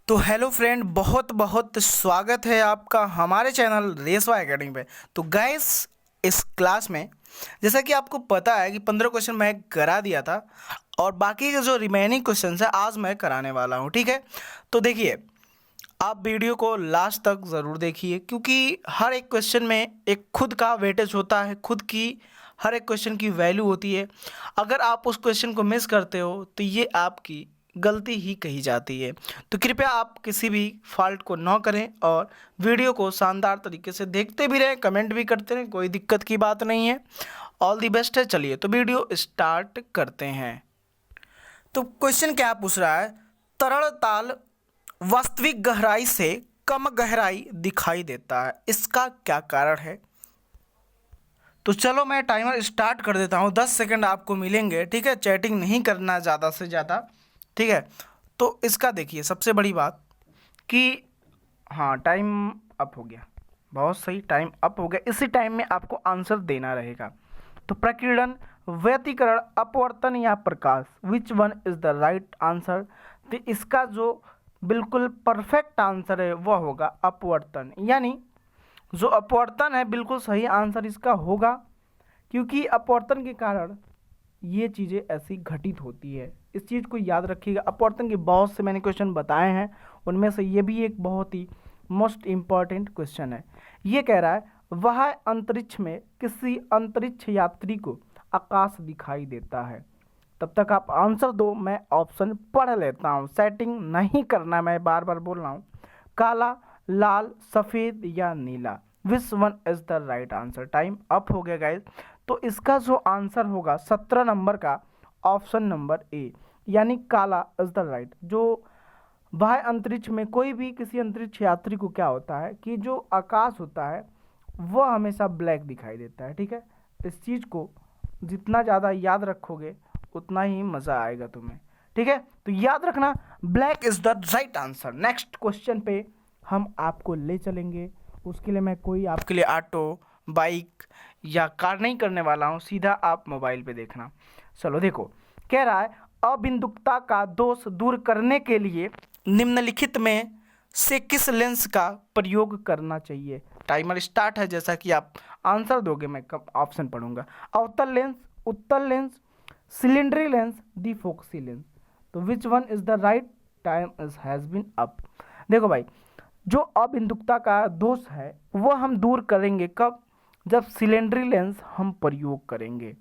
तो hello friend, बहुत बहुत स्वागत है आपका हमारे चैनल रेसवा एकेडमी पे। तो गाइस, इस क्लास में जैसा कि आपको पता है कि 15 क्वेश्चन मैं करा दिया था और बाकी के जो रिमेनिंग क्वेश्चन है आज मैं कराने वाला हूँ। ठीक है, तो देखिए, आप वीडियो को लास्ट तक ज़रूर देखिए क्योंकि हर एक क्वेश्चन में एक खुद का वेटेज होता है, खुद की हर एक क्वेश्चन की वैल्यू होती है। अगर आप उस क्वेश्चन को मिस करते हो तो ये आपकी गलती ही कही जाती है। तो कृपया आप किसी भी फॉल्ट को न करें और वीडियो को शानदार तरीके से देखते भी रहें, कमेंट भी करते रहें, कोई दिक्कत की बात नहीं है। ऑल दी बेस्ट है। चलिए तो वीडियो स्टार्ट करते हैं। तो क्वेश्चन क्या पूछ रहा है, तरल ताल वास्तविक गहराई से कम गहराई दिखाई देता है, इसका क्या कारण है। तो चलो मैं टाइमर स्टार्ट कर देता हूँ, 10 सेकंड आपको मिलेंगे। ठीक है, चैटिंग नहीं करना ज़्यादा से ज़्यादा। ठीक है, तो इसका देखिए, सबसे बड़ी बात कि हाँ, टाइम अप हो गया। बहुत सही, टाइम अप हो गया। इसी टाइम में आपको आंसर देना रहेगा। तो प्रकीर्णन, व्यतिकरण, अपवर्तन या प्रकाश, which one is the right answer. तो इसका जो बिल्कुल परफेक्ट आंसर है वह होगा अपवर्तन, यानी जो अपवर्तन है बिल्कुल सही आंसर इसका होगा, क्योंकि अपवर्तन के कारण ये चीज़ें ऐसी घटित होती है। इस चीज़ को याद रखिएगा। अपवर्तन के बहुत से मैंने क्वेश्चन बताए हैं, उनमें से ये भी एक बहुत ही मोस्ट इम्पॉर्टेंट क्वेश्चन है। ये कह रहा है, वह अंतरिक्ष में किसी अंतरिक्ष यात्री को आकाश दिखाई देता है। तब तक आप आंसर दो, मैं ऑप्शन पढ़ लेता हूँ। सेटिंग नहीं करना, मैं बार बार बोल रहा हूँ। काला, लाल, सफ़ेद या नीला, which one is the right answer. Time up हो गया गाइस। तो इसका जो आंसर होगा 17 नंबर का, ऑप्शन नंबर ए, यानी काला इज द राइट। जो वह अंतरिक्ष में कोई भी किसी अंतरिक्ष यात्री को क्या होता है कि जो आकाश होता है वह हमेशा ब्लैक दिखाई देता है। ठीक है, इस चीज़ को जितना ज़्यादा याद रखोगे उतना ही मज़ा आएगा तुम्हें। ठीक है, तो याद रखना, black is the right answer. Next question पे हम आपको ले चलेंगे। उसके लिए मैं कोई आपके लिए ऑटो, बाइक या कार नहीं करने वाला हूँ, सीधा आप मोबाइल पे देखना। चलो देखो, कह रहा है, अबिंदुकता का दोष दूर करने के लिए निम्नलिखित में से किस लेंस का प्रयोग करना चाहिए। टाइमर स्टार्ट है। जैसा कि आप आंसर दोगे मैं कब ऑप्शन पढ़ूंगा। अवतल लेंस, उत्तल लेंस, सिलेंडरी लेंस, डिफोक्सी लेंस। तो which one is the right. Time is has been up. देखो भाई, जो अबिंदुकता का दोष है वह हम दूर करेंगे कब, जब सिलेंडरी लेंस हम प्रयोग करेंगे।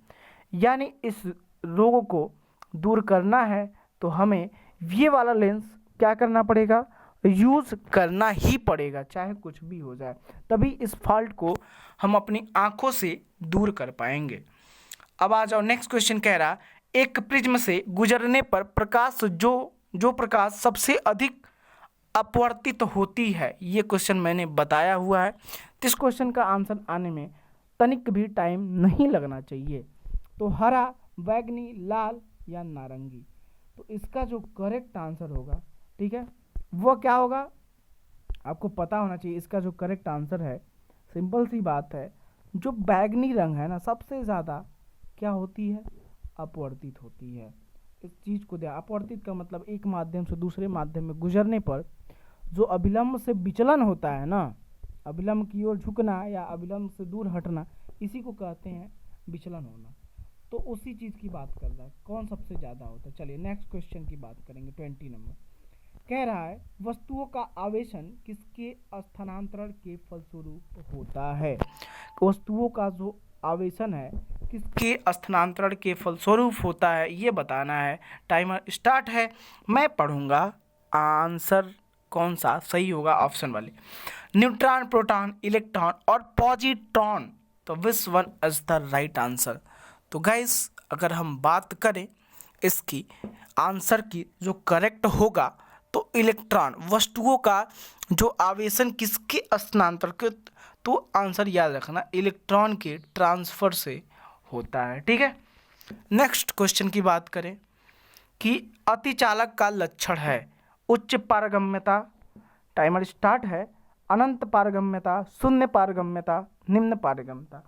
यानी इस रोग को दूर करना है तो हमें ये वाला लेंस क्या करना पड़ेगा, यूज़ करना ही पड़ेगा, चाहे कुछ भी हो जाए। तभी इस फॉल्ट को हम अपनी आंखों से दूर कर पाएंगे। अब आ जाओ, नेक्स्ट क्वेश्चन कह रहा, एक प्रिज्म से गुजरने पर प्रकाश जो प्रकाश सबसे अधिक अपवर्तित होती है, ये क्वेश्चन मैंने बताया हुआ है। तो इस क्वेश्चन का आंसर आने में तनिक भी टाइम नहीं लगना चाहिए। तो हरा, बैगनी, लाल या नारंगी। तो इसका जो करेक्ट आंसर होगा, ठीक है, वो क्या होगा आपको पता होना चाहिए। इसका जो करेक्ट आंसर है, सिंपल सी बात है, जो बैगनी रंग है ना, सबसे ज़्यादा क्या होती है, अपवर्तित होती है। इस चीज़ को ध्यान, अपवर्तित का मतलब एक माध्यम से दूसरे माध्यम में गुजरने पर जो अभिलंब से विचलन होता है ना, अभिलंब की ओर झुकना या अभिलंब से दूर हटना, इसी को कहते हैं विचलन होना। तो उसी चीज़ की बात कर रहा है, कौन सबसे ज़्यादा होता है। चलिए नेक्स्ट क्वेश्चन की बात करेंगे। 20 नंबर कह रहा है, वस्तुओं का आवेशन किसके स्थानांतरण के फलस्वरूप होता है। वस्तुओं का जो आवेशन है किसके स्थानांतरण के फलस्वरूप होता है, ये बताना है। टाइमर स्टार्ट है, मैं पढ़ूंगा। आंसर कौन सा सही होगा, ऑप्शन वाले, न्यूट्रॉन, प्रोटॉन, इलेक्ट्रॉन और पॉजिट्रॉन। तो which one is the right answer. तो गाइस, अगर हम बात करें इसकी आंसर की, जो करेक्ट होगा तो इलेक्ट्रॉन, वस्तुओं का जो आवेशन किसके स्थानांतरित, तो आंसर याद रखना, इलेक्ट्रॉन के ट्रांसफर से होता है। ठीक है, नेक्स्ट क्वेश्चन की बात करें कि अतिचालक का लक्षण है उच्च पारगम्यता। टाइमर स्टार्ट है। अनंत पारगम्यता, शून्य पारगम्यता, निम्न पारगम्यता,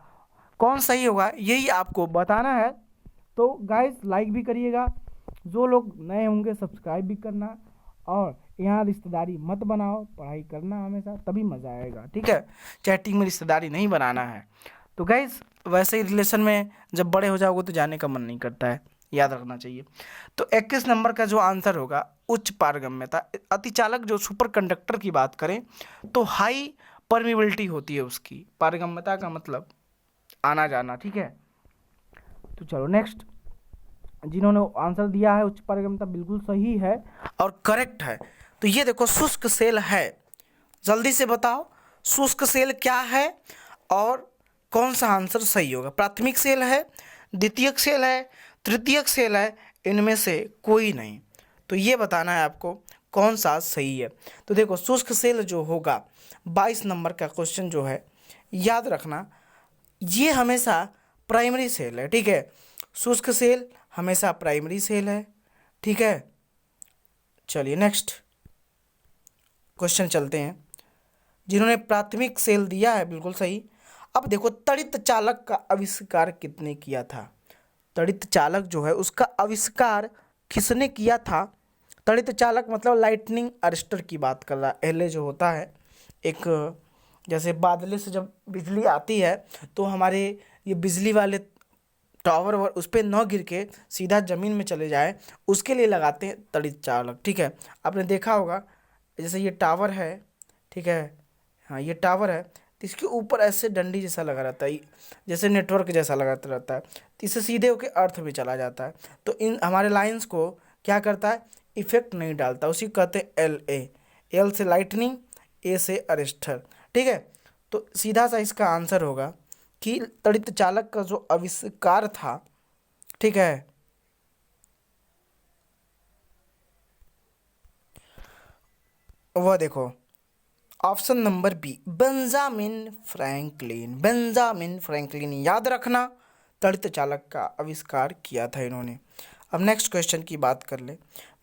कौन सही होगा यही आपको बताना है। तो गाइस, लाइक भी करिएगा, जो लोग नए होंगे सब्सक्राइब भी करना, और यहाँ रिश्तेदारी मत बनाओ, पढ़ाई करना हमेशा, तभी मज़ा आएगा, ठीक है। चैटिंग में रिश्तेदारी नहीं बनाना है। तो गाइस वैसे ही रिलेशन में जब बड़े हो जाओगे तो जाने का मन नहीं करता है, याद रखना चाहिए। तो 21 नंबर का जो आंसर होगा उच्च पारगम्यता। अतिचालक जो सुपर कंडक्टर की बात करें तो हाई परमिबिलिटी होती है उसकी। पारगम्यता का मतलब आना जाना, ठीक है। तो चलो नेक्स्ट, जिन्होंने आंसर दिया है उच्च पारगम्यता बिल्कुल सही है और करेक्ट है। तो ये देखो शुष्क सेल है, जल्दी से बताओ शुष्क सेल क्या है और कौन सा आंसर सही होगा। प्राथमिक सेल है, द्वितीयक सेल है, तृतीयक सेल है, इनमें से कोई नहीं। तो ये बताना है आपको कौन सा सही है। तो देखो शुष्क सेल जो होगा 22 नंबर का क्वेश्चन जो है, याद रखना ये हमेशा प्राइमरी सेल है, ठीक है। शुष्क सेल हमेशा प्राइमरी सेल है, ठीक है। चलिए नेक्स्ट क्वेश्चन चलते हैं। जिन्होंने प्राथमिक सेल दिया है बिल्कुल सही। अब देखो तड़ित चालक का आविष्कार किसने किया था। तड़ित चालक जो है उसका आविष्कार किसने किया था। तड़ित चालक मतलब लाइटनिंग अरेस्टर की बात कर रहा है। पहले जो होता है एक, जैसे बादले से जब बिजली आती है तो हमारे ये बिजली वाले टावर और उस पर न गिर के सीधा ज़मीन में चले जाए, उसके लिए लगाते हैं तड़ित चालक, ठीक है। आपने देखा होगा जैसे ये टावर है, ठीक है, हाँ ये टावर है, तो इसके ऊपर ऐसे डंडी जैसा लगा रहता है, जैसे नेटवर्क जैसा लगा रहता है, तो इससे सीधे होकर अर्थ में चला जाता है। तो इन हमारे लाइंस को क्या करता है, इफेक्ट नहीं डालता, उसी को कहते हैं एल ए। एल से लाइटनिंग, ए से अरेस्टर, ठीक है। तो सीधा सा इसका आंसर होगा कि तड़ित चालक का जो आविष्कार था, ठीक है, वह देखो option number B Benjamin Franklin. Benjamin Franklin याद रखना, तड़ित चालक का आविष्कार किया था इन्होंने। अब नेक्स्ट क्वेश्चन की बात कर ले।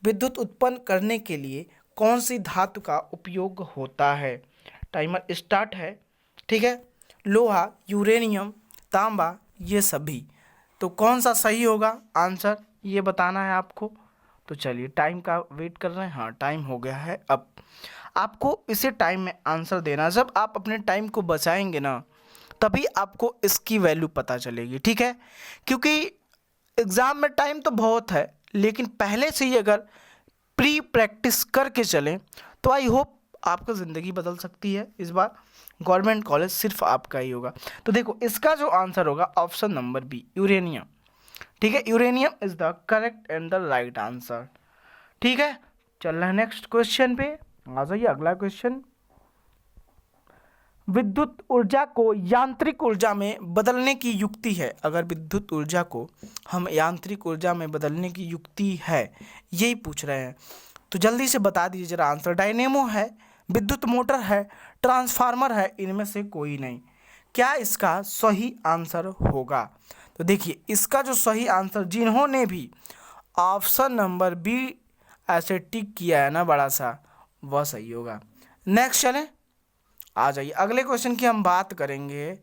विद्युत उत्पन्न करने के लिए कौन सी धातु का उपयोग होता है। टाइमर स्टार्ट है, ठीक है। लोहा, यूरेनियम, तांबा, ये सभी। तो कौन सा सही होगा आंसर, ये बताना है आपको। तो चलिए टाइम का वेट कर रहे हैं, हाँ टाइम हो गया है। अब आपको इसे टाइम में आंसर देना, जब आप अपने टाइम को बचाएंगे ना तभी आपको इसकी वैल्यू पता चलेगी, ठीक है। क्योंकि एग्ज़ाम में टाइम तो बहुत है, लेकिन पहले से ही अगर प्री प्रैक्टिस करके चलें तो आई होप आपकी ज़िंदगी बदल सकती है। इस बार गवर्नमेंट कॉलेज सिर्फ आपका ही होगा। तो देखो इसका जो आंसर होगा ऑप्शन नंबर बी यूरेनियम, ठीक है। Uranium is the correct and the right answer, ठीक है। चल रहे हैं नेक्स्ट क्वेश्चन पे, आ जाइए अगला क्वेश्चन। विद्युत ऊर्जा को यांत्रिक ऊर्जा में बदलने की युक्ति है। अगर विद्युत ऊर्जा को हम यांत्रिक ऊर्जा में बदलने की युक्ति है, यही पूछ रहे हैं, तो जल्दी से बता दीजिए जरा आंसर। डायनेमो है, विद्युत मोटर है, ट्रांसफार्मर है, इनमें से कोई नहीं। क्या इसका सही आंसर होगा। तो देखिए इसका जो सही आंसर, जिन्होंने भी ऑप्शन नंबर बी ऐसे टिक किया है ना बड़ा सा, वह सही होगा। नेक्स्ट चलें, आ जाइए अगले क्वेश्चन की हम बात करेंगे।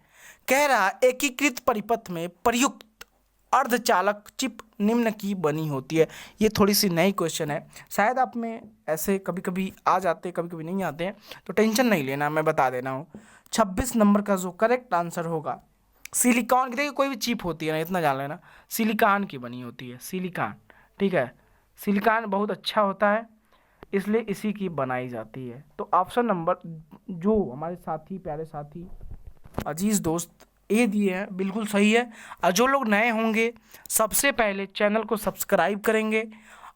कह रहा एकीकृत परिपथ में प्रयुक्त अर्धचालक चिप निम्न की बनी होती है। ये थोड़ी सी नई क्वेश्चन है, शायद आप में ऐसे कभी कभी आ जाते कभी कभी नहीं आते हैं, तो टेंशन नहीं लेना, मैं बता देना हूँ। 26 नंबर का जो करेक्ट आंसर होगा सिलिकॉन की, देखिए कोई भी चिप होती है ना, इतना जान लेना, सिलिकॉन की बनी होती है, सिलिकॉन, ठीक है। सिलिकॉन बहुत अच्छा होता है, इसलिए इसी की बनाई जाती है। तो ऑप्शन नंबर जो हमारे साथी, प्यारे साथी, अजीज़ दोस्त ए दिए हैं बिल्कुल सही है। और जो लोग नए होंगे सबसे पहले चैनल को सब्सक्राइब करेंगे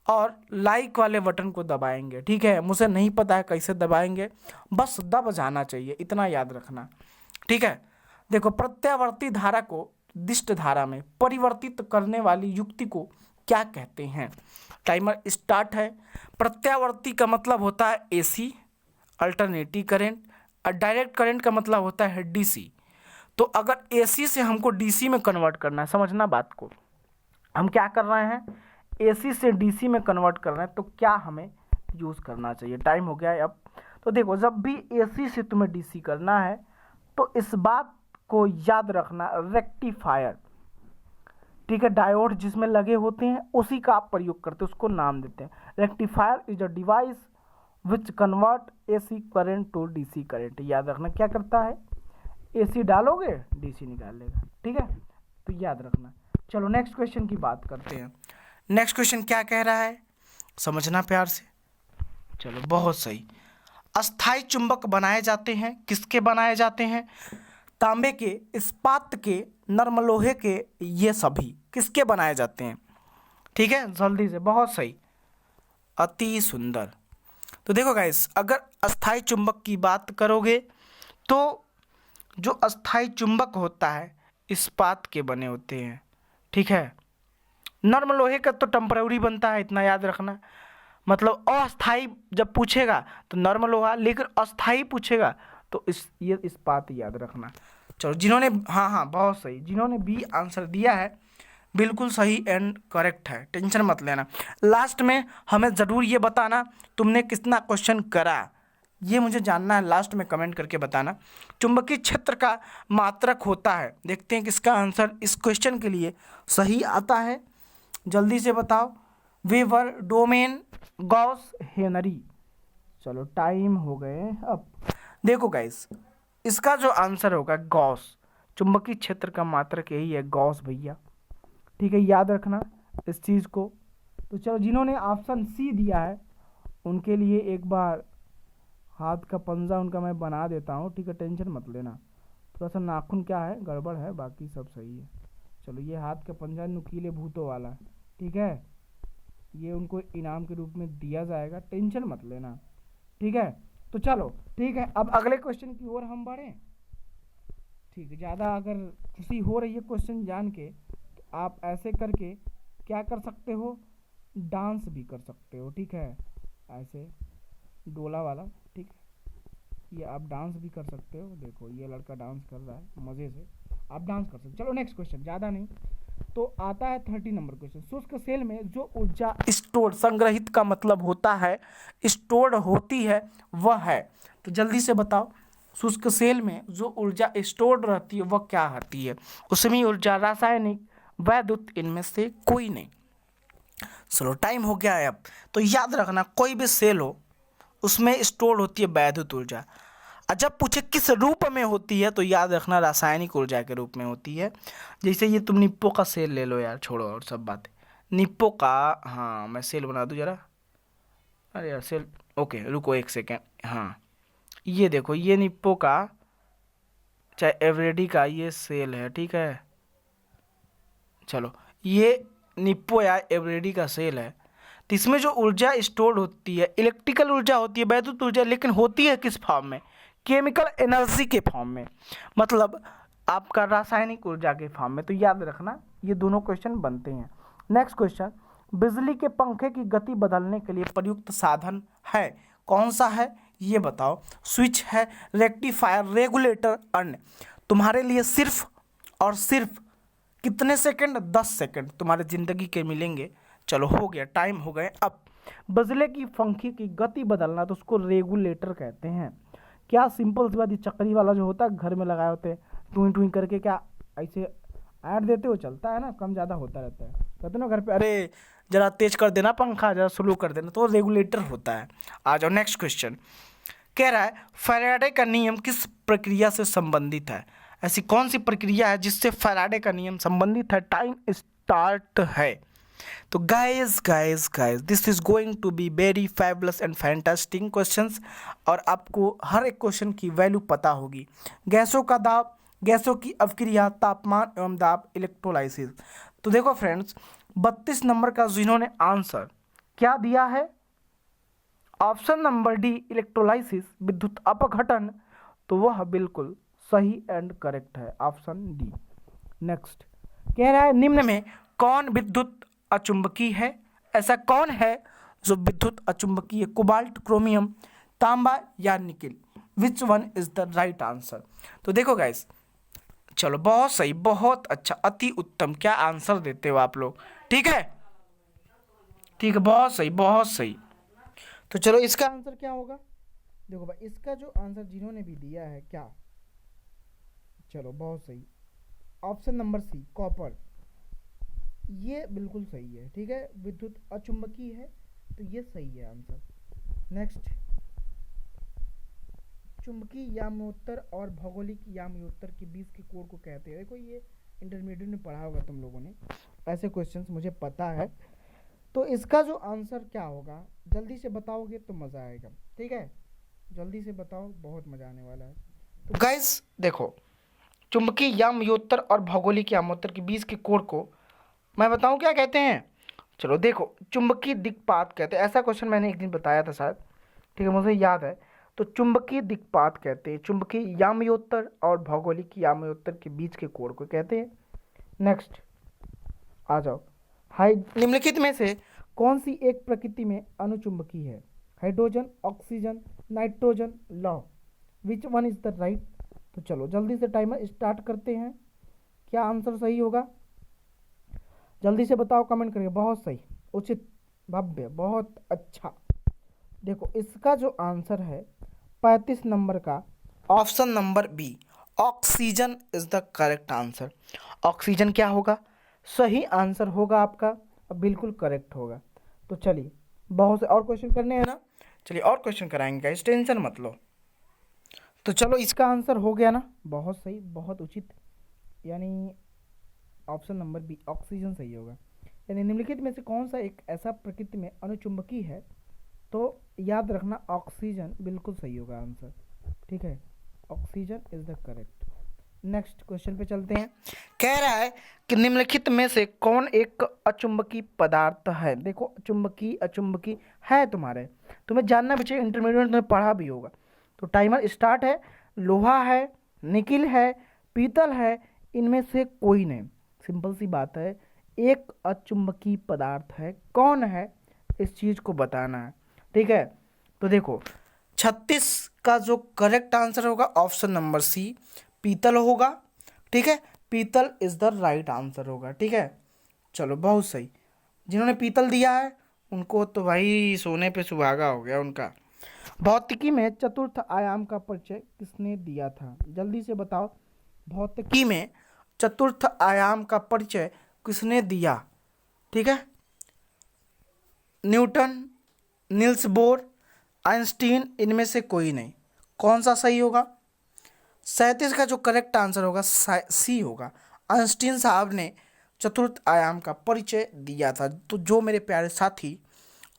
और लाइक वाले बटन को दबाएंगे, ठीक है। मुझे नहीं पता है कैसे दबाएंगे, बस दब जाना चाहिए, इतना याद रखना, ठीक है। देखो प्रत्यावर्ती धारा को दिष्ट धारा में परिवर्तित करने वाली युक्ति को क्या कहते हैं। टाइमर स्टार्ट है। प्रत्यावर्ती का मतलब होता है एसी, अल्टरनेटिव करंट, और डायरेक्ट करंट का मतलब होता है डीसी। तो अगर एसी से हमको डीसी में कन्वर्ट करना है, समझना बात को, हम क्या कर रहे हैं, एसी से डीसी में कन्वर्ट कर रहे हैं, तो क्या हमें यूज़ करना चाहिए। टाइम हो गया है अब। तो देखो जब भी एसी से तुम्हें डीसी करना है तो इस बात को याद रखना, रेक्टिफायर, ठीक है। डायोड जिसमें लगे होते हैं उसी का आप प्रयोग करते हैं, उसको नाम देते हैं rectifier. Is a device which convert AC current to DC current. याद रखना क्या करता है, AC डालोगे DC निकाल लेगा, ठीक है, तो याद रखना। चलो नेक्स्ट क्वेश्चन की बात करते हैं। नेक्स्ट क्वेश्चन क्या कह रहा है, समझना प्यार से। चलो बहुत सही। अस्थाई चुंबक बनाए जाते हैं, किसके बनाए जाते हैं, तांबे के, इस्पात के, नर्म लोहे के, ये सभी किसके बनाए जाते हैं, ठीक है, जल्दी से, बहुत सही, अति सुंदर। तो देखो गाइस, अगर अस्थाई चुंबक की बात करोगे तो जो अस्थाई चुंबक होता है इस्पात के बने होते हैं, ठीक है। नर्म लोहे का तो टेम्परेरी बनता है, इतना याद रखना। मतलब अस्थाई जब पूछेगा तो नर्म लोहा, लेकिन अस्थाई पूछेगा तो ये इस्पात याद रखना। चलो जिन्होंने, हाँ बहुत सही, जिन्होंने बी आंसर दिया है बिल्कुल सही एंड करेक्ट है, टेंशन मत लेना। लास्ट में हमें ज़रूर ये बताना तुमने कितना क्वेश्चन करा, ये मुझे जानना है, लास्ट में कमेंट करके बताना। चुंबकीय क्षेत्र का मात्रक होता है, देखते हैं किसका आंसर इस क्वेश्चन के लिए सही आता है, जल्दी से बताओ। Weber, domain, Gauss, Henry. चलो टाइम हो गए अब। देखो गाइस, इसका जो आंसर होगा गॉस, चुंबकीय क्षेत्र का मात्रक यही है गॉस भैया, ठीक है, याद रखना इस चीज़ को। तो चलो जिन्होंने ऑप्शन सी दिया है उनके लिए एक बार हाथ का पंजा उनका मैं बना देता हूँ, ठीक है, टेंशन मत लेना। थोड़ा सा नाखून क्या है गड़बड़ है, बाकी सब सही है। चलो ये हाथ का पंजा नुकीले भूतों वाला, ठीक है, ये उनको इनाम के रूप में दिया जाएगा, टेंशन मत लेना, ठीक है। तो चलो ठीक है, अब अगले क्वेश्चन की ओर हम बढ़ें, ठीक है। ज़्यादा अगर खुशी हो रही है क्वेश्चन जान के तो आप ऐसे करके क्या कर सकते हो, डांस भी कर सकते हो, ठीक है, ऐसे डोला वाला, ठीक है, ये आप डांस भी कर सकते हो। देखो ये लड़का डांस कर रहा है मज़े से, आप डांस कर सकते हो। चलो नेक्स्ट क्वेश्चन, ज़्यादा नहीं तो आता है 30 नंबर क्वेश्चन। शुष्क सेल में जो ऊर्जा स्टोर, संग्रहित का मतलब होता है स्टोर्ड होती है, वह है, तो जल्दी से बताओ। शुष्क सेल में जो ऊर्जा स्टोर्ड रहती है वह क्या होती है, उसमें ऊर्जा, रासायनिक, वैद्युत, इनमें से कोई नहीं। चलो टाइम हो गया है अब। तो याद रखना कोई भी सेल हो उसमें स्टोर होती है वैद्युत ऊर्जा, और जब पूछे किस रूप में होती है तो याद रखना रासायनिक ऊर्जा के रूप में होती है। जैसे ये तुम निप्पो का सेल ले लो यार, छोड़ो और सब बातें, निप्पो का, हाँ मैं सेल बना दूँ ज़रा, अरे यार सेल, ओके रुको एक सेकेंड, हाँ ये देखो ये निप्पो का चाहे एवरेडी का ये सेल है, ठीक है। चलो ये निप्पो या एवरेडी का सेल है, तो इसमें जो ऊर्जा स्टोर होती है इलेक्ट्रिकल ऊर्जा होती है, वैद्युत ऊर्जा, लेकिन होती है किस फॉर्म में, केमिकल एनर्जी के फॉर्म में, मतलब आपका रासायनिक ऊर्जा के फॉर्म में। तो याद रखना ये दोनों क्वेश्चन बनते हैं। नेक्स्ट क्वेश्चन, बिजली के पंखे की गति बदलने के लिए प्रयुक्त साधन है, कौन सा है ये बताओ। स्विच है, रेक्टिफायर, रेगुलेटर, अन्य। तुम्हारे लिए सिर्फ और सिर्फ कितने सेकंड, 10 सेकंड तुम्हारे ज़िंदगी के मिलेंगे। चलो हो गया, टाइम हो गए अब। बिजली की पंखे की गति बदलना तो उसको रेगुलेटर कहते हैं। क्या सिंपल सी बात, ये चक्री वाला जो होता है घर में लगाए होते हैं, टूई टूई करके, क्या ऐसे ऐड देते हो, चलता है ना, कम ज़्यादा होता रहता है, कहते ना घर पे, अरे ज़रा तेज कर देना पंखा, ज़रा स्लो कर देना, तो रेगुलेटर होता है। आ जाओ नेक्स्ट क्वेश्चन, कह रहा है फैराडे का नियम किस प्रक्रिया से संबंधित है, ऐसी कौन सी प्रक्रिया है जिससे फैराडे का नियम संबंधित है। टाइम स्टार्ट है। तो guys this is going to be very fabulous and fantastic questions, और आपको हर एक क्वेश्चन की वैल्यू पता होगी। गैसों का दाब, गैसों की अवक्रिया, तापमान एवं दाब, इलेक्ट्रोलाइसिस। तो देखो फ्रेंड्स, 32 नंबर का जिन्होंने आंसर क्या दिया है, ऑप्शन नंबर डी इलेक्ट्रोलाइसिस, विद्युत अपघटन, तो वह बिल्कुल सही एंड करेक्ट है, ऑप्शन डी। नेक्स्ट कह रहा है निम्न में कौन विद्युत अचुंबकीय है, ऐसा कौन है जो विद्युत अचुंबकीय, कोबाल्ट, क्रोमियम, तांबा या nickel, which one is the right answer. तो देखो गाइस, चलो बहुत सही, बहुत अच्छा, अति उत्तम, क्या आंसर देते हो आप लोग, ठीक है, ठीक है, बहुत सही बहुत सही। तो चलो इसका आंसर क्या होगा, देखो भाई इसका जो आंसर जिन्होंने भी दिया है क्या, चलो बहुत सही, ऑप्शन नंबर सी कॉपर, ये बिल्कुल सही है, ठीक है, विद्युत अचुंबकीय है, तो ये सही है आंसर। नेक्स्ट चुंबकीय याम्योत्तर और भौगोलिक याम्योत्तर के बीच के कोण को कहते हैं। देखो ये इंटरमीडिएट में पढ़ा होगा तुम लोगों ने, ऐसे क्वेश्चंस मुझे पता है। तो इसका जो आंसर क्या होगा जल्दी से बताओगे तो मज़ा आएगा, ठीक है, जल्दी से बताओ, बहुत मज़ा आने वाला है। तो गाइस देखो, चुंबकीय याम्योत्तर और भौगोलिक याम्योत्तर के बीच के कोण को मैं बताऊं क्या कहते हैं। चलो देखो, चुंबकीय दिक्पात कहते हैं, ऐसा क्वेश्चन मैंने एक दिन बताया था शायद, ठीक है, मुझे याद है। तो चुंबकीय दिक्पात कहते हैं चुंबकीय याम्योत्तर और भौगोलिक याम्योत्तर के बीच के कोण को कहते हैं। नेक्स्ट आ जाओ, हाई निम्नलिखित में से कौन सी एक प्रकृति में अनुचुंबकीय है? हाइड्रोजन, ऑक्सीजन, नाइट्रोजन, लौह, विच वन इज द राइट? तो चलो जल्दी से टाइमर स्टार्ट करते हैं। क्या आंसर सही होगा जल्दी से बताओ कमेंट करके। बहुत सही, उचित, भव्य, बहुत अच्छा। देखो इसका जो आंसर है 35 नंबर का option number B, oxygen is the correct answer. Oxygen क्या होगा, सही आंसर होगा आपका और बिल्कुल करेक्ट होगा। तो चलिए बहुत से और क्वेश्चन करने हैं ना, चलिए और क्वेश्चन कराएंगे गाइस, टेंशन मत लो। तो चलो इसका आंसर हो गया ना, बहुत सही, बहुत उचित, यानी ऑप्शन नंबर बी ऑक्सीजन सही होगा। यानी निम्नलिखित में से कौन सा एक ऐसा प्रकृति में अनुचुंबकीय है? तो याद रखना ऑक्सीजन बिल्कुल सही होगा आंसर, ठीक है, oxygen is the correct. Next question पे चलते हैं। कह रहा है कि निम्नलिखित में से कौन एक अचुंबकीय पदार्थ है? देखो चुंबकीय अचुंबकीय है, तुम्हें जानना भी चाहिए, इंटरमीडिएट में पढ़ा भी होगा। तो टाइमर स्टार्ट है। लोहा है, निकिल है, पीतल है, इनमें से कोई नहीं। सिंपल सी बात है, एक अचुंबकीय पदार्थ है, कौन है इस चीज़ को बताना है, ठीक है। तो देखो 36 का जो करेक्ट आंसर होगा ऑप्शन नंबर सी, पीतल होगा, ठीक है, पीतल इज द राइट आंसर होगा, ठीक है। चलो बहुत सही, जिन्होंने पीतल दिया है उनको तो भाई सोने पे सुहागा हो गया उनका। भौतिकी में चतुर्थ आयाम का परिचय किसने दिया था? जल्दी से बताओ, भौतिकी में चतुर्थ आयाम का परिचय किसने दिया? ठीक है, न्यूटन, नील्स बोर, आइंस्टीन, इनमें से कोई नहीं। कौन सा सही होगा? 37 का जो करेक्ट आंसर होगा सी होगा, आइंस्टीन साहब ने चतुर्थ आयाम का परिचय दिया था। तो जो मेरे प्यारे साथी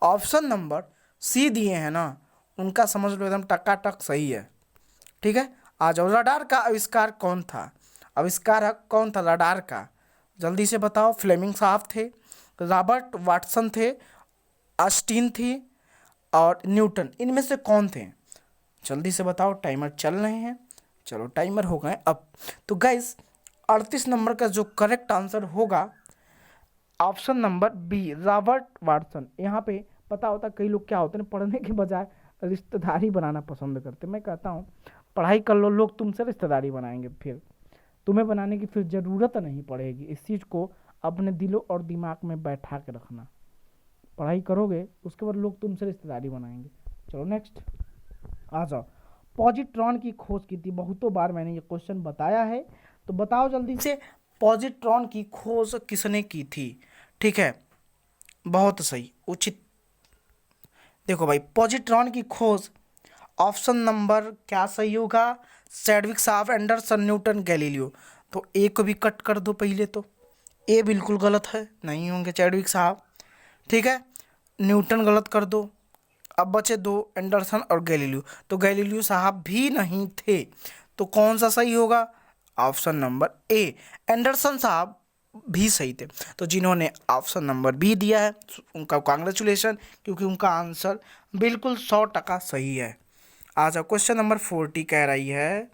ऑप्शन नंबर सी दिए हैं ना, उनका समझ लो एकदम टकाटक सही है, ठीक है। आ जाओ, रडार का आविष्कार कौन था? आविष्कारक कौन था रडार का? जल्दी से बताओ। फ्लेमिंग साहब थे, रॉबर्ट वाटसन थे, आइंस्टीन थी और न्यूटन, इनमें से कौन थे? जल्दी से बताओ, टाइमर चल रहे हैं। चलो टाइमर हो गए अब। तो गाइस 38 नंबर का जो करेक्ट आंसर होगा option number B, Robert Watson. यहाँ पे पता होता कई लोग क्या होते हैं, पढ़ने के बजाय रिश्तेदारी बनाना पसंद करते। मैं कहता हूँ पढ़ाई कर लो, लोग तुमसे रिश्तेदारी बनाएंगे, फिर तुम्हें बनाने की फिर ज़रूरत नहीं पड़ेगी। इस चीज़ को अपने दिलो और दिमाग में बैठा के रखना। पढ़ाई करोगे उसके बाद लोग तुमसे रिश्तेदारी बनाएंगे। चलो नेक्स्ट आ जाओ। पॉजिट्रॉन की खोज की थी, बहुतों बार मैंने ये क्वेश्चन बताया है, तो बताओ जल्दी से, पॉजिट्रॉन की खोज किसने की थी? ठीक है, बहुत सही, उचित। देखो भाई, पॉजिट्रॉन की खोज ऑप्शन नंबर क्या सही होगा? चैडविक साहब, एंडरसन, न्यूटन, गैलीलियो। तो ए को भी कट कर दो पहले, तो ए बिल्कुल गलत है, नहीं होंगे चैडविक साहब, ठीक है। न्यूटन गलत कर दो, अब बचे दो, एंडरसन और गैलीलियो। तो गैलीलियो साहब भी नहीं थे, तो कौन सा सही होगा? ऑप्शन नंबर ए, एंडरसन साहब भी सही थे। तो जिन्होंने ऑप्शन नंबर बी दिया है उनका कांग्रेचुलेशन, क्योंकि उनका आंसर बिल्कुल 100% सही है। आ जाओ, क्वेश्चन नंबर 40 कह रही है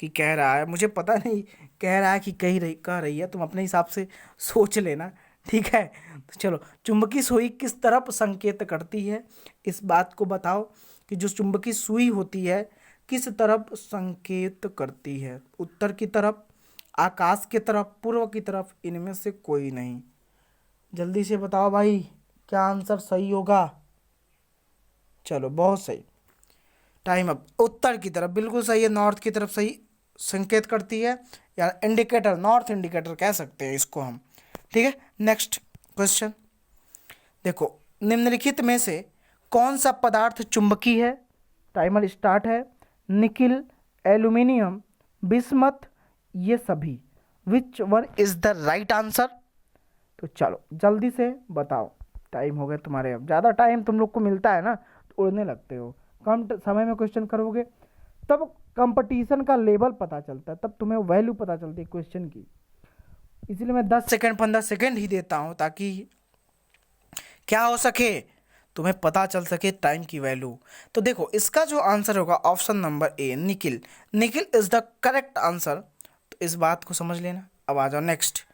कि कह रहा है, मुझे पता नहीं कह रहा है कि कह रही है, तुम अपने हिसाब से सोच लेना, ठीक है। तो चलो, चुंबकीय सुई किस तरफ संकेत करती है? इस बात को बताओ कि जो चुंबकीय सुई होती है किस तरफ संकेत करती है? उत्तर की तरफ, आकाश की तरफ, पूर्व की तरफ, इनमें से कोई नहीं। जल्दी से बताओ भाई, क्या आंसर सही होगा? चलो बहुत सही, टाइम अप। उत्तर की तरफ बिल्कुल सही है, नॉर्थ की तरफ सही संकेत करती है, या इंडिकेटर, नॉर्थ इंडिकेटर कह सकते हैं इसको हम, ठीक है। नेक्स्ट क्वेश्चन देखो, निम्नलिखित में से कौन सा पदार्थ चुंबकीय है? टाइमर स्टार्ट है। निकिल, एल्यूमिनियम, बिस्मथ, ये सभी। विच one is the right answer? तो चलो जल्दी से बताओ, टाइम हो गया तुम्हारे। अब ज़्यादा टाइम तुम लोग को मिलता है ना तो उड़ने लगते हो। कम समय में क्वेश्चन करोगे तब कंपटीशन का लेवल पता चलता है, तब तुम्हें वैल्यू पता चलती है क्वेश्चन की। इसलिए मैं 10 सेकंड 15 सेकंड ही देता हूँ ताकि क्या हो सके, तुम्हें पता चल सके टाइम की वैल्यू। तो देखो इसका जो आंसर होगा option number A, nickel. Nickel is the correct answer. तो इस बात को समझ लेना। अब आ जाओ नेक्स्ट।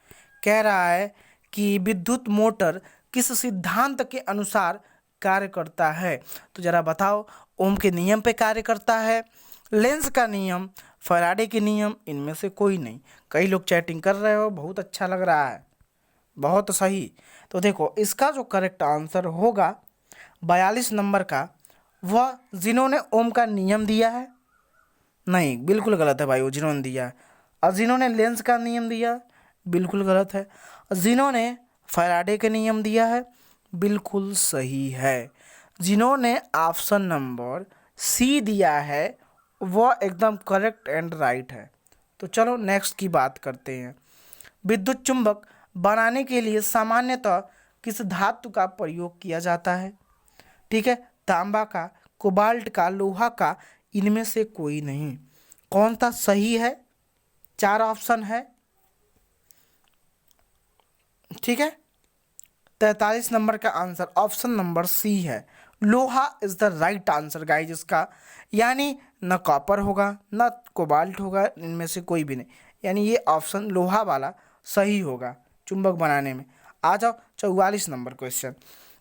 कह रहा है कि विद्युत मोटर किस सिद्धांत के अनुसार कार्य करता है? तो जरा बताओ। ओम के नियम पे कार्य करता है, लेंस का नियम, फैराडे के नियम, इनमें से कोई नहीं। कई लोग चैटिंग कर रहे हो, बहुत अच्छा लग रहा है, बहुत सही। तो देखो इसका जो करेक्ट आंसर होगा 42 नंबर का, वह जिन्होंने ओम का नियम दिया है। नहीं, बिल्कुल गलत है भाई, वो जिन्होंने दिया है। और जिन्होंने लेंस का नियम दिया, बिल्कुल गलत है। और जिन्होंने फैराडे का नियम दिया है, बिल्कुल सही है। जिन्होंने ऑप्शन नंबर सी दिया है वह एकदम करेक्ट एंड राइट है। तो चलो नेक्स्ट की बात करते हैं। विद्युत चुंबक बनाने के लिए सामान्यतः किस धातु का प्रयोग किया जाता है? ठीक है, तांबा का, कोबाल्ट का, लोहा का, इनमें से कोई नहीं। कौन सा सही है? 4 ऑप्शन है। ठीक है, 43 नंबर का आंसर ऑप्शन नंबर सी है। लोहा is the right answer guys इसका। यानी न कॉपर होगा न कोबाल्ट होगा, इनमें से कोई भी नहीं। यानी ये ऑप्शन लोहा वाला सही होगा चुंबक बनाने में। आ जाओ 44 नंबर क्वेश्चन।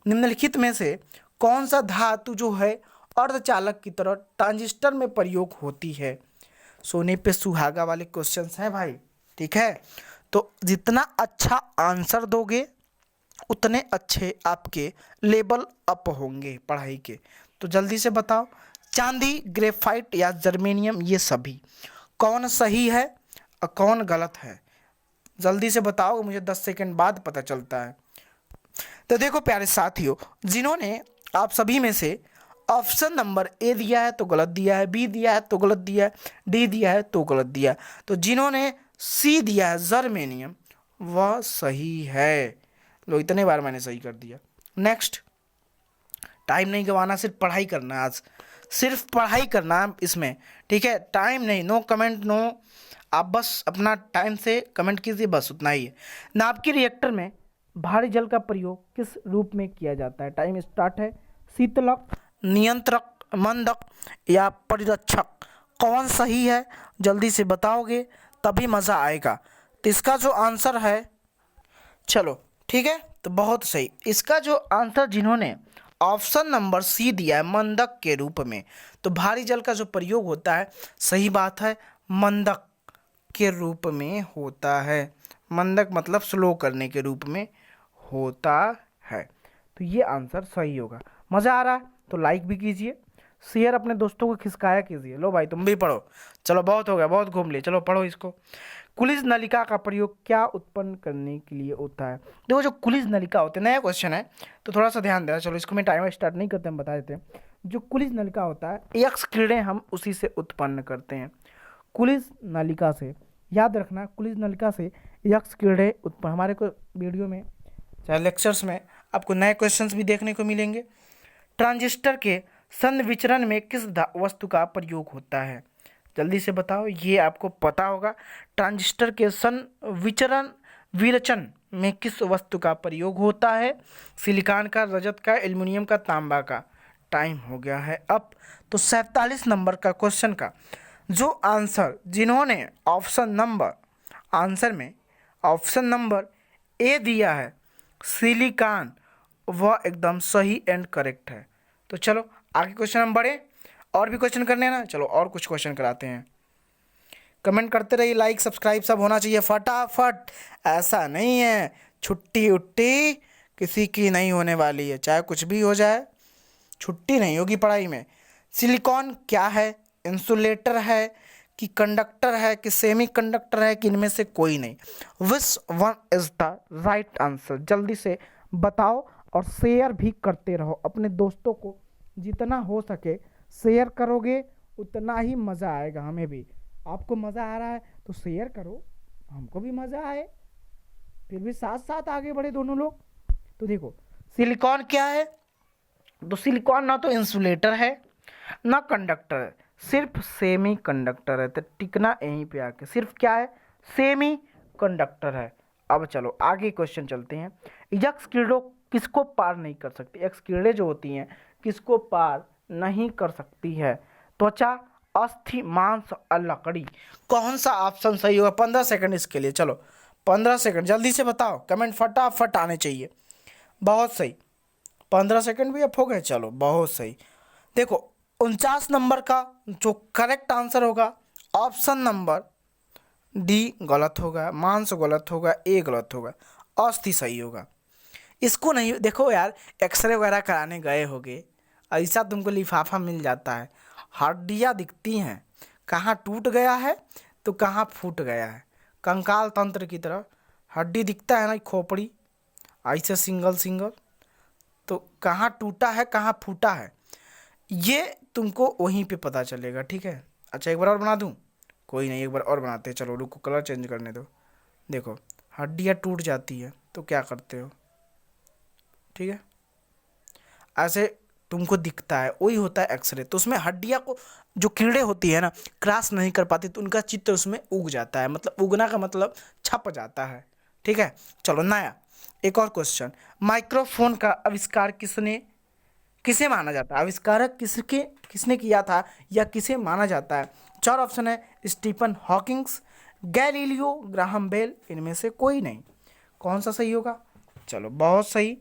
निम्नलिखित में से कौन सा धातु जो है अर्धचालक की तरह ट्रांजिस्टर में प्रयोग होती है? सोने पे सुहागा वाले क्वेश्चंस हैं भाई। ठीक है, तो जितना अच्छा आंसर दोगे उतने अच्छे आपके लेवल अप होंगे पढ़ाई के। तो जल्दी से बताओ, चांदी, ग्रेफाइट या जर्मेनियम, ये सभी कौन सही है और कौन गलत है? जल्दी से बताओ, मुझे 10 सेकंड बाद पता चलता है। तो देखो प्यारे साथियों, जिन्होंने आप सभी में से ऑप्शन नंबर ए दिया है तो गलत दिया है, बी दिया है तो गलत दिया है, डी दिया है तो गलत दिया है। तो जिन्होंने सी दिया है जर्मेनियम, वह सही है। लो, इतने बार मैंने सही कर दिया। नेक्स्ट, टाइम नहीं गंवाना, सिर्फ पढ़ाई करना आज, सिर्फ पढ़ाई करना इसमें। ठीक है, टाइम नहीं, नो कमेंट नो, आप बस अपना टाइम से कमेंट कीजिए, बस उतना ही है। नाभिकीय रिएक्टर में भारी जल का प्रयोग किस रूप में किया जाता है? टाइम स्टार्ट है। शीतलक, नियंत्रक, मंदक या परिरक्षक, कौन सही है? जल्दी से बताओगे तभी मज़ा आएगा। तो इसका जो आंसर है, चलो ठीक है, तो बहुत सही। इसका जो आंसर जिन्होंने ऑप्शन नंबर सी दिया है मंदक के रूप में, तो भारी जल का जो प्रयोग होता है, सही बात है, मंदक के रूप में होता है। मंदक मतलब स्लो करने के रूप में होता है। तो ये आंसर सही होगा। मज़ा आ रहा है तो लाइक भी कीजिए, शेयर अपने दोस्तों को खिसकाया कीजिए। लो भाई तुम भी पढ़ो। चलो बहुत हो गया, बहुत घूम लिए, चलो पढ़ो इसको। कुलिज नलिका का प्रयोग क्या उत्पन्न करने के लिए होता है? देखो जो कुलिज नलिका होते हैं, नया क्वेश्चन है तो थोड़ा सा ध्यान देना। चलो इसको मैं टाइमर स्टार्ट नहीं करते, हम बता देते हैं। जो कुलिज नलिका होता है, एक्स किरणें हम उसी से उत्पन्न करते हैं। कुलिज नलिका से, याद रखना, कुलिज नलिका से एक्स किरणें उत्पन्न। हमारे को वीडियो में चाहे लेक्चर्स में आपको नए क्वेश्चंस भी देखने को मिलेंगे। ट्रांजिस्टर के संविचरण में किस वस्तु का प्रयोग होता है? जल्दी से बताओ, ये आपको पता होगा। ट्रांजिस्टर के संविचरण विरचन में किस वस्तु का प्रयोग होता है? सिलिकॉन का, रजत का, एल्युमिनियम का, तांबा का। टाइम हो गया है अब। तो 47 नंबर का क्वेश्चन का जो आंसर जिन्होंने ऑप्शन नंबर आंसर में ऑप्शन नंबर ए दिया है सिलिकॉन, वह एकदम सही एंड करेक्ट है। तो चलो आगे क्वेश्चन हम बढ़े, और भी क्वेश्चन करने हैं ना, चलो और कुछ क्वेश्चन कराते हैं। कमेंट करते रहिए, लाइक सब्सक्राइब सब होना चाहिए फटाफट। ऐसा नहीं है छुट्टी उट्टी किसी की नहीं होने वाली है, चाहे कुछ भी हो जाए, छुट्टी नहीं होगी पढ़ाई में। सिलिकॉन क्या है? इंसुलेटर है कि कंडक्टर है कि सेमी कंडक्टर है कि इनमें से कोई नहीं? विच one is the right answer? जल्दी से बताओ और शेयर भी करते रहो अपने दोस्तों को, जितना हो सके शेयर करोगे उतना ही मज़ा आएगा हमें भी। आपको मज़ा आ रहा है तो शेयर करो, हमको भी मज़ा आए, फिर भी साथ साथ आगे बढ़े दोनों लोग। तो देखो सिलिकॉन क्या है, तो सिलिकॉन ना तो इंसुलेटर है ना कंडक्टर है, सिर्फ सेमी कंडक्टर है। तो टिकना यहीं पे आके, सिर्फ क्या है, सेमी कंडक्टर है। अब चलो आगे क्वेश्चन चलते हैं। यक्ष किरणों किसको पार नहीं कर सकती, यक्ष किरणें जो होती हैं किसको पार नहीं कर सकती है, त्वचा, अस्थि, मांस और लकड़ी। कौन सा ऑप्शन सही होगा? 15 सेकंड इसके लिए, चलो 15 सेकंड जल्दी से बताओ, कमेंट फटाफट आने चाहिए। बहुत सही, 15 सेकंड भी अब हो गए, चलो बहुत सही। देखो 49 नंबर का जो करेक्ट आंसर होगा ऑप्शन नंबर डी गलत होगा, मांस गलत होगा, ए गलत होगा, अस्थि सही होगा। इसको नहीं देखो यार, एक्सरे वगैरह कराने गए होगे, ऐसा तुमको लिफाफा मिल जाता है, हड्डियाँ दिखती हैं, कहाँ टूट गया है तो कहाँ फूट गया है, कंकाल तंत्र की तरह हड्डी दिखता है ना, खोपड़ी ऐसे सिंगल सिंगल, तो कहाँ टूटा है कहाँ फूटा है ये तुमको वहीं पे पता चलेगा, ठीक है। अच्छा एक बार और बना दूं? कोई नहीं, एक बार और बनाते हैं, चलो रुको कलर चेंज करने दो। देखो हड्डियाँ टूट जाती है तो क्या करते हो, ठीक है, ऐसे तुमको दिखता है, वही होता है एक्सरे। तो उसमें हड्डियाँ को जो कीड़े होती है ना क्रॉस नहीं कर पाती, तो उनका चित्र उसमें उग जाता है, मतलब उगना का मतलब छप जाता है, ठीक है। चलो नया एक और क्वेश्चन, माइक्रोफोन का आविष्कार किसे माना जाता है, आविष्कारक किसने किया था या किसे माना जाता है? 4 ऑप्शन है, Stephen Hawkings, Galileo, Graham Bell, इनमें से कोई नहीं। कौन सा सही होगा? चलो बहुत सही,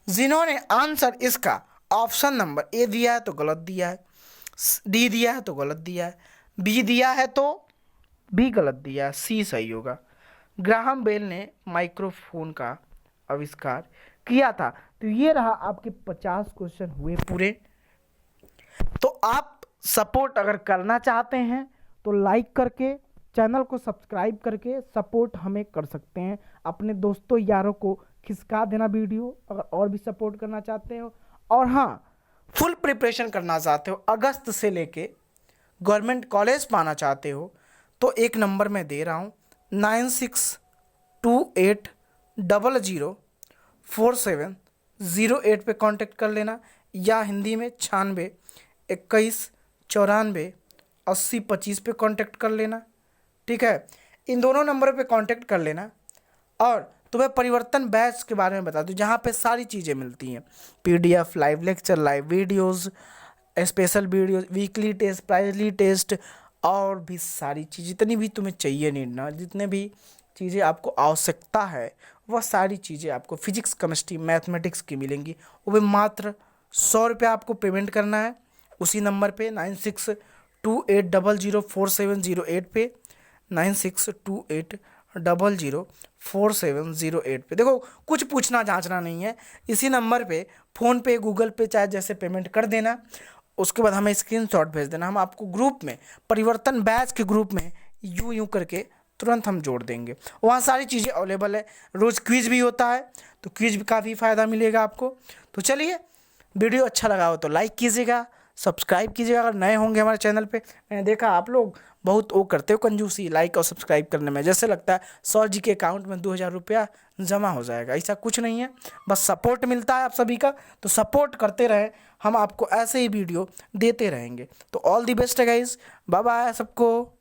जिन्होंने आंसर इसका ऑप्शन नंबर ए दिया है तो गलत दिया है, डी दिया है तो गलत दिया है, बी दिया है तो बी गलत दिया है, सी सही होगा। ग्राहम बेल ने माइक्रोफोन का आविष्कार किया था। तो ये रहा आपके 50 क्वेश्चन हुए पूरे। तो आप सपोर्ट अगर करना चाहते हैं तो लाइक करके, चैनल को सब्सक्राइब करके सपोर्ट हमें कर सकते हैं। अपने दोस्तों यारों को खिसका देना वीडियो, अगर और भी सपोर्ट करना चाहते हो। और हाँ, फुल प्रिपरेशन करना चाहते हो, अगस्त से लेके गवर्नमेंट कॉलेज पाना चाहते हो, तो एक नंबर मैं दे रहा हूँ 9628004708 पे कांटेक्ट कर लेना, या हिंदी में 9621948025 पे कांटेक्ट कर लेना, ठीक है। इन दोनों नंबरों पे कांटेक्ट कर लेना। और तुम्हें परिवर्तन बैच के बारे में बता दूं, जहाँ पे सारी चीज़ें मिलती हैं, PDF, live lecture, live videos, special videos, weekly test, प्राइजली टेस्ट, और भी सारी चीज़ जितनी भी तुम्हें चाहिए नीड ना, जितने भी चीज़ें आपको आवश्यकता है वह सारी चीज़ें आपको फिजिक्स, केमिस्ट्री, मैथमेटिक्स की मिलेंगी। वो भी मात्र 100 रुपये आपको पेमेंट करना है उसी नंबर पे 9628004708 पे, 9628004708 पे। देखो कुछ पूछना जांचना नहीं है, इसी नंबर पे फ़ोन पे, गूगल पे, चाहे जैसे पेमेंट कर देना, उसके बाद हमें स्क्रीनशॉट भेज देना, हम आपको ग्रुप में, परिवर्तन बैच के ग्रुप में यूं करके तुरंत हम जोड़ देंगे। वहाँ सारी चीज़ें अवेलेबल है, रोज़ क्विज भी होता है, तो क्विज का भी फ़ायदा मिलेगा आपको। तो चलिए, वीडियो अच्छा लगा हो तो लाइक कीजिएगा, सब्सक्राइब कीजिएगा अगर नए होंगे हमारे चैनल पे। मैंने देखा आप लोग बहुत वो करते हो कंजूसी लाइक और सब्सक्राइब करने में, जैसे लगता है 100 जी के अकाउंट में 2000 रुपया जमा हो जाएगा, ऐसा कुछ नहीं है, बस सपोर्ट मिलता है आप सभी का। तो सपोर्ट करते रहें, हम आपको ऐसे ही वीडियो देते रहेंगे। तो ऑल दी बेस्ट है गाइज, बाय बाय सबको।